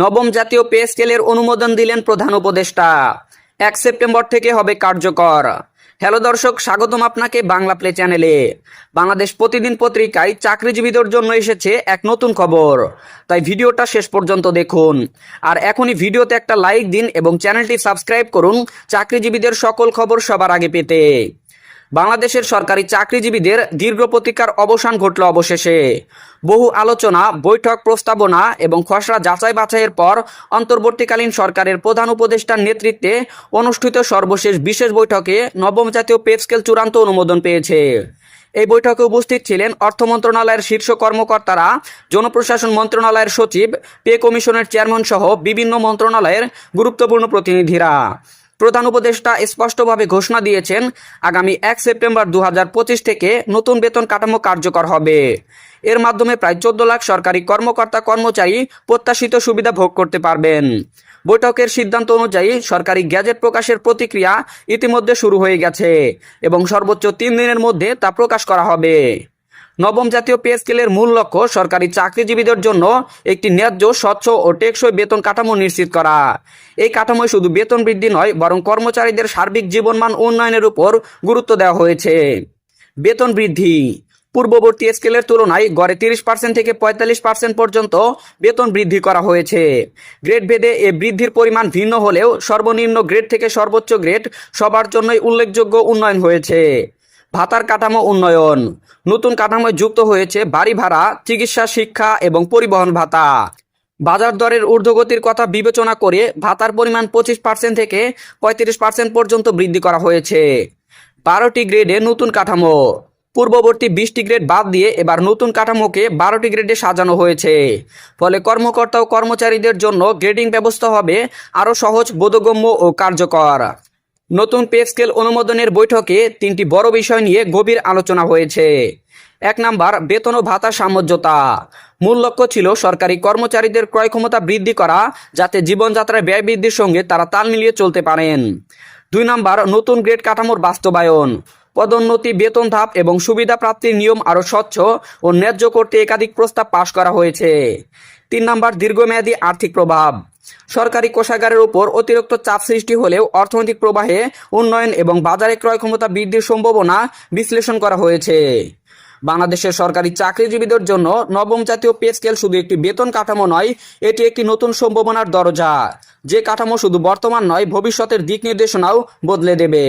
নবম জাতীয় পে স্কেলের অনুমোদন দিলেন প্রধান উপদেষ্টা। 1 সেপ্টেম্বর থেকে হবে কার্যকর। হ্যালো দর্শক, স্বাগতম আপনাকে বাংলা প্লে চ্যানেলে। বাংলাদেশ প্রতিদিন পত্রিকায় চাকরিজীবীদের জন্য এসেছে এক নতুন খবর, তাই ভিডিওটা শেষ পর্যন্ত দেখুন। আর এখনই ভিডিওতে একটা লাইক দিন এবং চ্যানেলটি সাবস্ক্রাইব করুন চাকরিজীবীদের সকল খবর সবার আগে পেতে। বাংলাদেশের সরকারি চাকরিজীবীদের দীর্ঘ প্রতীক্ষার অবসান ঘটল অবশেষে। বহু আলোচনা, বৈঠক, প্রস্তাবনা এবং খসড়া যাচাই বাছাইয়ের পর অন্তর্বর্তীকালীন সরকারের প্রধান উপদেষ্টার নেতৃত্বে অনুষ্ঠিত সর্বশেষ বিশেষ বৈঠকে নবম জাতীয় পে স্কেল চূড়ান্ত অনুমোদন পেয়েছে। এই বৈঠকে উপস্থিত ছিলেন অর্থ মন্ত্রণালয়ের শীর্ষ কর্মকর্তারা, জনপ্রশাসন মন্ত্রণালয়ের সচিব, পে কমিশনের চেয়ারম্যান সহ বিভিন্ন মন্ত্রণালয়ের গুরুত্বপূর্ণ প্রতিনিধিরা। প্রধান উপদেষ্টা স্পষ্টভাবে ঘোষণা দিয়েছেন, আগামী 1 সেপ্টেম্বর 2025 থেকে নতুন বেতন কাঠামো কার্যকর হবে। এর মাধ্যমে প্রায় 14 লাখ সরকারি কর্মকর্তা কর্মচারী প্রত্যাশিত সুবিধা ভোগ করতে পারবেন। বৈঠকের সিদ্ধান্ত অনুযায়ী সরকারি গ্যাজেট প্রকাশের প্রক্রিয়া ইতিমধ্যে শুরু হয়ে গেছে এবং সর্বোচ্চ 3 দিনের মধ্যে তা প্রকাশ করা হবে। নবম জাতীয় পে স্কেলের মূল লক্ষ্য সরকারি চাকরিজীবীদের জন্য একটি ন্যায্য, স্বচ্ছ ও টেকসই বেতন কাঠামো নিশ্চিত করা। এই কাঠামোয় শুধু বেতন বৃদ্ধি নয়, বরং কর্মচারীদের সার্বিক জীবনমান উন্নয়নের উপর গুরুত্ব দেওয়া হয়েছে। বেতন বৃদ্ধি। পূর্ববর্তী স্কেলের তুলনায় গড়ে 30% থেকে 45% পর্যন্ত বেতন বৃদ্ধি করা হয়েছে। গ্রেড ভেদে এ বৃদ্ধির পরিমাণ ভিন্ন হলেও সর্বনিম্ন গ্রেড থেকে সর্বোচ্চ গ্রেড সবার জন্যই উল্লেখযোগ্য উন্নয়ন হয়েছে। ভাতার কাঠামো উন্নয়ন। নতুন কাঠামোয় যুক্ত হয়েছে বাড়ি ভাড়া, চিকিৎসা, শিক্ষা এবং পরিবহন ভাতা। বাজার দরের ঊর্ধ্বগতির কথা বিবেচনা করে ভাতার পরিমাণ 25% থেকে 35% পর্যন্ত বৃদ্ধি করা হয়েছে। 12টি গ্রেডে নতুন কাঠামো। পূর্ববর্তী 20টি গ্রেড বাদ দিয়ে এবার নতুন কাঠামোকে 12টি গ্রেডে সাজানো হয়েছে। ফলে কর্মকর্তা ও কর্মচারীদের জন্য গ্রেডিং ব্যবস্থা হবে আরও সহজ, বোধগম্য ও কার্যকর। নতুন পে স্কেল অনুমোদনের বৈঠকে 3টি বড় বিষয় নিয়ে গভীর আলোচনা হয়েছে। 1 নাম্বার, বেতন ও ভাতা সামঞ্জস্যতা। মূল লক্ষ্য ছিল সরকারি কর্মচারীদের ক্রয় ক্ষমতা বৃদ্ধি করা, যাতে জীবনযাত্রায় ব্যয় বৃদ্ধির সঙ্গে তারা তাল মিলিয়ে চলতে পারেন। 2 নাম্বার, নতুন গ্রেড কাঠামোর বাস্তবায়ন। পদোন্নতি, বেতন ধাপ এবং সুবিধা প্রাপ্তির নিয়ম আরও স্বচ্ছ ও ন্যায্য করতে একাধিক প্রস্তাব পাশ করা হয়েছে। 3 নাম্বার, দীর্ঘমেয়াদী আর্থিক প্রভাব। সরকারি কোষাগারের উপর অতিরিক্ত চাপ সৃষ্টি হলেও অর্থনৈতিক প্রবাহে উন্নয়ন এবং বাজারে ক্রয় ক্ষমতা বৃদ্ধির সম্ভাবনা বিশ্লেষণ করা হয়েছে। বাংলাদেশের সরকারি চাকরিজীবীদের জন্য নবম জাতীয় পে স্কেল শুধু একটি বেতন কাঠামো নয়, এটি একটি নতুন সম্ভাবনার দরজা, যে কাঠামো শুধু বর্তমান নয়, ভবিষ্যতের দিক নির্দেশনাও বদলে দেবে।